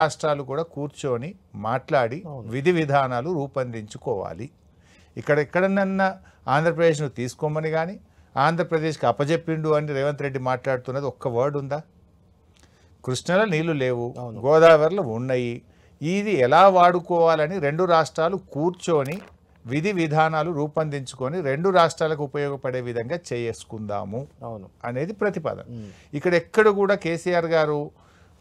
రాష్ట్రాలు కూడా కూర్చొని మాట్లాడి విధి విధానాలు రూపొందించుకోవాలి. ఎక్కడన్నా ఆంధ్రప్రదేశ్ను తీసుకోమని కానీ ఆంధ్రప్రదేశ్కి అప్పజెప్పిండు అని రేవంత్ రెడ్డి మాట్లాడుతున్నది ఒక్క వర్డ్ ఉందా? కృష్ణలో నీళ్లు లేవు, గోదావరిలో ఉన్నాయి. ఇది ఎలా వాడుకోవాలని రెండు రాష్ట్రాలు కూర్చొని విధి విధానాలు రూపొందించుకొని రెండు రాష్ట్రాలకు ఉపయోగపడే విధంగా చేసుకుందాము అనేది ప్రతిపాదన. ఎక్కడ కూడా కేసీఆర్ గారు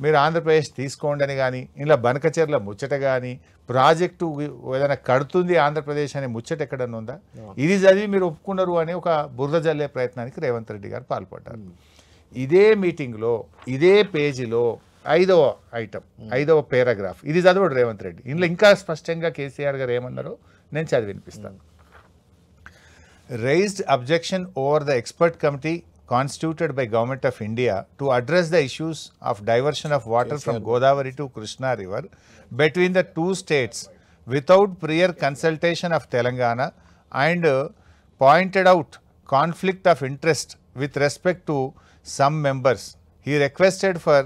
మీరు ఆంధ్రప్రదేశ్ తీసుకోండి అని కానీ, ఇలా బనకచెర్ల ముచ్చట కానీ, ప్రాజెక్టు ఏదైనా కడుతుంది ఆంధ్రప్రదేశ్ అనే ముచ్చట ఎక్కడన్నా ఉందా? ఇది చదివి మీరు ఒప్పుకున్నారు అనే ఒక బురద జల్లే ప్రయత్నానికి రేవంత్ రెడ్డి గారు పాల్పడ్డారు. ఇదే మీటింగ్లో ఇదే పేజీలో 5వ ఐటమ్ 5వ పారాగ్రాఫ్ ఇది చదవడు రేవంత్ రెడ్డి. ఇందులో ఇంకా స్పష్టంగా కేసీఆర్ గారు ఏమన్నారో నేను చదివి వినిపిస్తాను. Raised objection over the expert committee constituted by Government of India to address the issues of diversion of water from Godavari to Krishna River between the two states without prior consultation of Telangana and pointed out conflict of interest with respect to some members. He requested for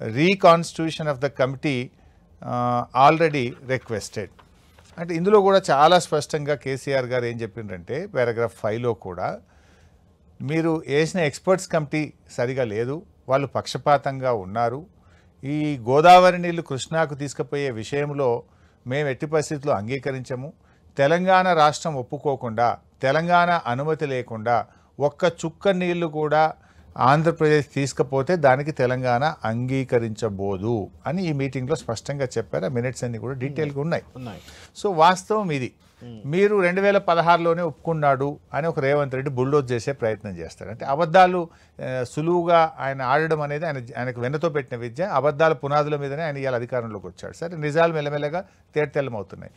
reconstitution of the committee already requested. అంటే ఇందులో కూడా చాలా స్పష్టంగా కేసీఆర్ గారు ఏం చెప్పిండ్రంటే paragraph 5లో కూడా మీరు వేసిన ఎక్స్పర్ట్స్ కమిటీ సరిగా లేదు, వాళ్ళు పక్షపాతంగా ఉన్నారు. ఈ గోదావరి నీళ్లు కృష్ణాకు తీసుకుపోయే విషయంలో మేము ఎట్టి పరిస్థితుల్లో అంగీకరించము. తెలంగాణ రాష్ట్రం ఒప్పుకోకుండా, తెలంగాణ అనుమతి లేకుండా ఒక్క చుక్క నీళ్లు కూడా ఆంధ్రప్రదేశ్ తీసుకపోతే దానికి తెలంగాణ అంగీకరించబోదు అని ఈ మీటింగ్లో స్పష్టంగా చెప్పారు. ఆ మినిట్స్ అన్ని కూడా డీటెయిల్గా ఉన్నాయి. సో వాస్తవం ఇది. మీరు 2016లోనే ఒప్పుకున్నాడు అని ఒక రేవంత్ రెడ్డి బుల్డోజ్ చేసే ప్రయత్నం చేస్తారు. అంటే అబద్ధాలు సులువుగా ఆయన ఆడడం అనేది ఆయనకు వెన్నతో పెట్టిన విద్య. అబద్ధాల పునాదుల మీదనే ఆయన ఇవాళ అధికారంలోకి వచ్చాడు. సరే, నిజాలు మెల్లమెల్లగా తేటతెల్లమవుతున్నాయి.